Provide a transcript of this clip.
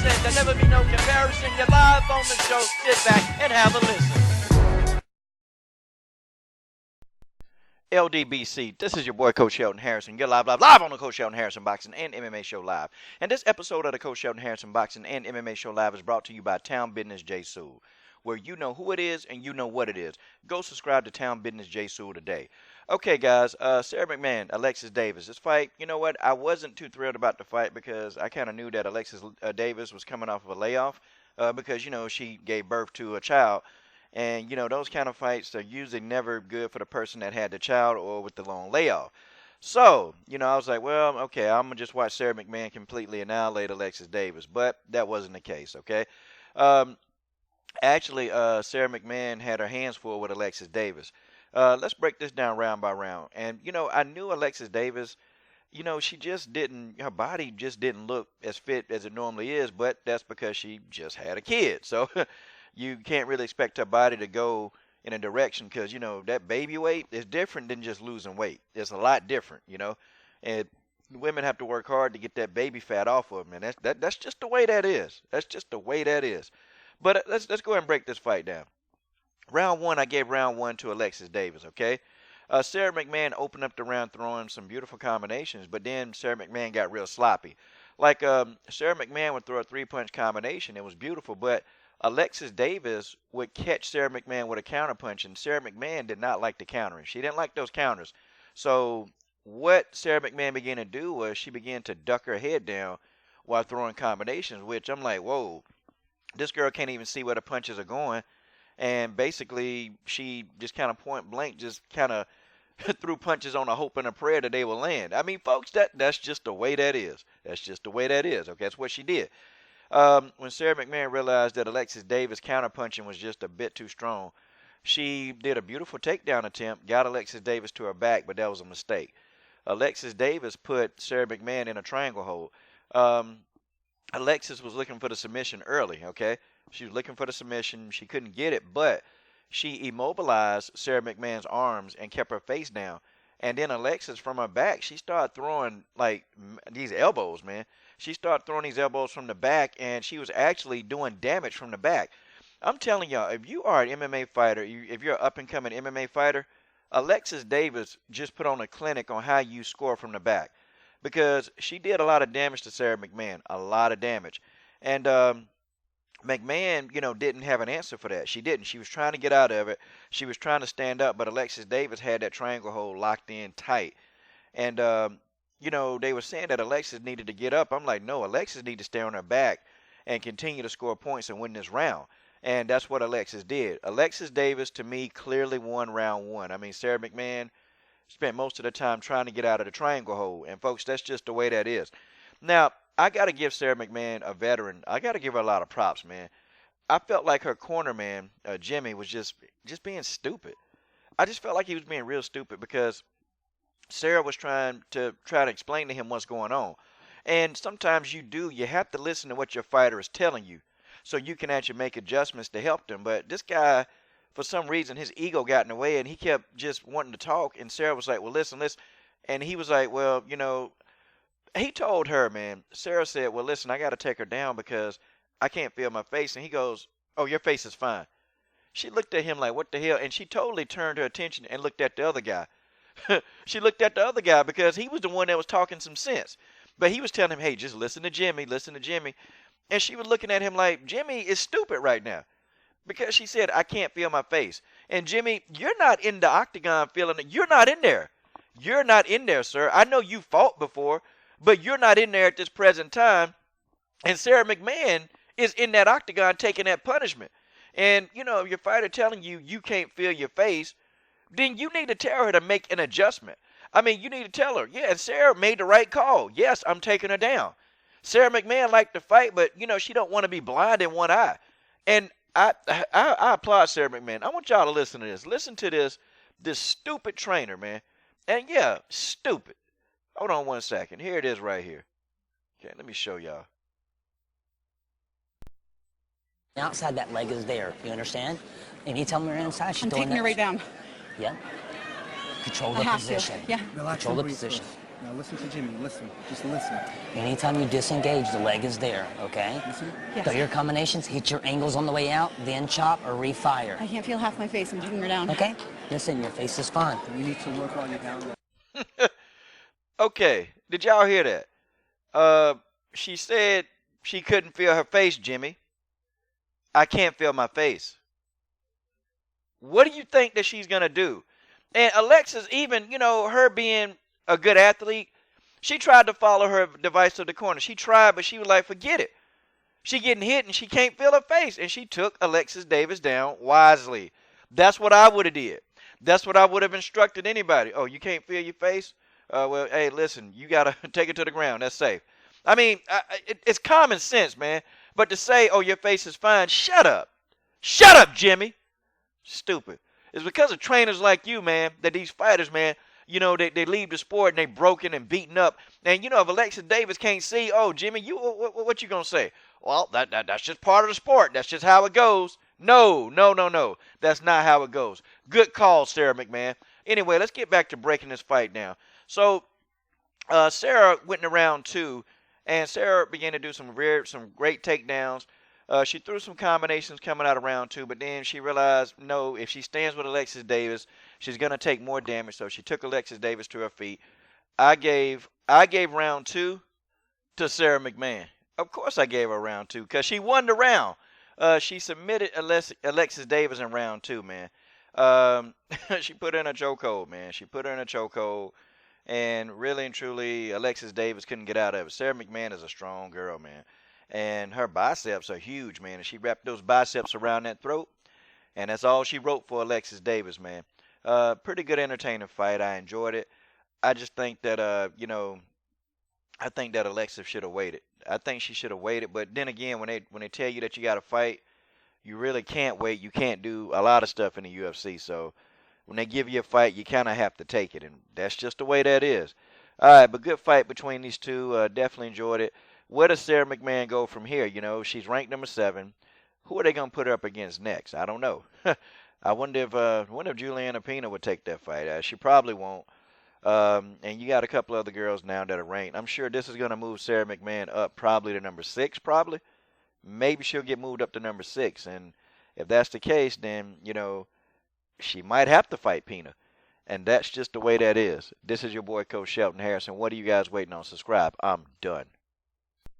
listen. There'll never be no comparison. You're live on the show. Sit back and have a listen. LDBC, this is your boy Coach Shelton Harrison. You're live on the Coach Shelton Harrison Boxing and MMA Show Live. And this episode of the Coach Shelton Harrison Boxing and MMA Show Live is brought to you by Town Business J. Sewell, where you know who it is and you know what it is. Go subscribe to Town Business J. Sewell today. Okay, guys, Sara McMann, Alexis Davis. This fight, you know what? I wasn't too thrilled about the fight because I kind of knew that Alexis Davis was coming off of a layoff because, you know, she gave birth to a child. And, you know, those kind of fights are usually never good for the person that had the child or with the long layoff. So, you know, I was like, well, okay, I'm going to just watch Sara McMann completely annihilate Alexis Davis. But that wasn't the case, okay? Actually, Sara McMann had her hands full with Alexis Davis. Let's break this down round by round. And, you know, I knew Alexis Davis, you know, she just didn't, her body just didn't look as fit as it normally is. But that's because she just had a kid. So you can't really expect her body to go in a direction because, you know, that baby weight is different than just losing weight. It's a lot different, you know. And women have to work hard to get that baby fat off of them. And that's just the way that is. That's just the way that is. But let's go ahead and break this fight down. Round one, I gave round one to Alexis Davis, okay? Sara McMann opened up the round throwing some beautiful combinations, but then Sara McMann got real sloppy. Like Sara McMann would throw a three-punch combination. It was beautiful, but Alexis Davis would catch Sara McMann with a counterpunch, and Sara McMann did not like the countering. She didn't like those counters. So what Sara McMann began to do was she began to duck her head down while throwing combinations, which I'm like, whoa, this girl can't even see where the punches are going. And basically, she just kind of point blank just kind of threw punches on a hope and a prayer that they will land. I mean, folks, that's just the way that is. That's just the way that is. Okay, that's what she did. When Sara McMann realized that Alexis Davis counterpunching was just a bit too strong, she did a beautiful takedown attempt, got Alexis Davis to her back, but that was a mistake. Alexis Davis put Sara McMann in a triangle hold. Alexis was looking for the submission early, okay? She was looking for the submission. She couldn't get it, but she immobilized Sara McMann's arms and kept her face down. And then Alexis, from her back, she started throwing, like, these elbows, man. She started throwing these elbows from the back, and she was actually doing damage from the back. I'm telling y'all, if you are an MMA fighter, if you're an up-and-coming MMA fighter, Alexis Davis just put on a clinic on how you score from the back. Because she did a lot of damage to Sara McMann, a lot of damage. And McMann, you know, didn't have an answer for that. She didn't. She was trying to get out of it. She was trying to stand up, but Alexis Davis had that triangle hold locked in tight. And, you know, they were saying that Alexis needed to get up. I'm like, no, Alexis needs to stay on her back and continue to score points and win this round. And that's what Alexis did. Alexis Davis, to me, clearly won round one. I mean, Sara McMann spent most of the time trying to get out of the triangle hold. And, folks, that's just the way that is. Now, I got to give Sara McMann, a veteran, I got to give her a lot of props, man. I felt like her corner man, Jimmy, was just being stupid. I just felt like he was being real stupid because Sara was trying to explain to him what's going on. And sometimes you have to listen to what your fighter is telling you so you can actually make adjustments to help them. But this guy, for some reason, his ego got in the way, and he kept just wanting to talk. And Sara was like, well, listen. And he was like, well, you know, he told her, man, Sara said, well, listen, I got to take her down because I can't feel my face. And he goes, oh, your face is fine. She looked at him like, what the hell? And she totally turned her attention and looked at the other guy. She looked at the other guy because he was the one that was talking some sense. But he was telling him, hey, just listen to Jimmy, listen to Jimmy. And she was looking at him like, Jimmy is stupid right now. Because she said, I can't feel my face. And Jimmy, you're not in the octagon feeling it. You're not in there. You're not in there, sir. I know you fought before, but you're not in there at this present time. And Sara McMann is in that octagon taking that punishment. And, you know, if your fighter telling you you can't feel your face, then you need to tell her to make an adjustment. I mean, you need to tell her, yeah, and Sara made the right call. Yes, I'm taking her down. Sara McMann liked to fight, but, you know, she don't want to be blind in one eye. And I applaud Sara McMann. I want y'all to listen to this. Listen to this stupid trainer, man. And, yeah, stupid. Hold on one second. Here it is right here. Okay, let me show y'all. Outside that leg is there, you understand? Anytime we're inside, she's I'm taking her right down. Yeah. Control the position. Yeah. Control the position. Now listen to Jimmy. Listen. Just listen. Anytime you disengage, the leg is there, okay? Listen. Yes. So your combinations, hit your angles on the way out, then chop or refire. I can't feel half my face. I'm taking her down. Okay? Listen, your face is fine. You need to work while you're down there. Okay, did y'all hear that? She said she couldn't feel her face, Jimmy. I can't feel my face. What do you think that she's gonna do? And Alexis, even, her being a good athlete, she tried to follow her device to the corner. She tried, but she was like, forget it. She getting hit and she can't feel her face. And she took Alexis Davis down wisely. That's what I would have did. That's what I would have instructed anybody. Oh, you can't feel your face? Well, hey, listen, you got to take it to the ground. That's safe. I mean, it's common sense, man. But to say, oh, your face is fine, shut up. Shut up, Jimmy. Stupid. It's because of trainers like you, man, that these fighters, man, they leave the sport and they broken and beaten up. And, if Alexis Davis can't see, oh, Jimmy, what you going to say? Well, that's just part of the sport. That's just how it goes. No. That's not how it goes. Good call, Sara McMann. Anyway, let's get back to breaking this fight down. So, Sara went in round 2, and Sara began to do some great takedowns. She threw some combinations coming out of round 2, but then she realized, no, if she stands with Alexis Davis, she's going to take more damage. So she took Alexis Davis to her feet. I gave round 2 to Sara McMann. Of course I gave her round 2 because she won the round. She submitted Alexis Davis in round 2, man. She put her in a chokehold, man. She put her in a chokehold. And really and truly, Alexis Davis couldn't get out of it. Sara McMann is a strong girl, man. And her biceps are huge, man. And she wrapped those biceps around that throat. And that's all she wrote for Alexis Davis, man. Pretty good entertaining fight. I enjoyed it. I just think that, I think that Alexis should have waited. I think she should have waited. But then again, when they tell you that you got to fight, you really can't wait. You can't do a lot of stuff in the UFC. So when they give you a fight, you kind of have to take it, and that's just the way that is. All right, but good fight between these two. Definitely enjoyed it. Where does Sara McMann go from here? She's ranked number 7. Who are they gonna put her up against next? I don't know. I wonder if Juliana Pena would take that fight. She probably won't. And you got a couple other girls now that are ranked. I'm sure this is gonna move Sara McMann up probably to number 6. Probably, maybe she'll get moved up to number 6. And if that's the case, then she might have to fight Pena. And that's just the way that is. This is your boy, Coach Shelton Harrison. What are you guys waiting on? Subscribe. I'm done.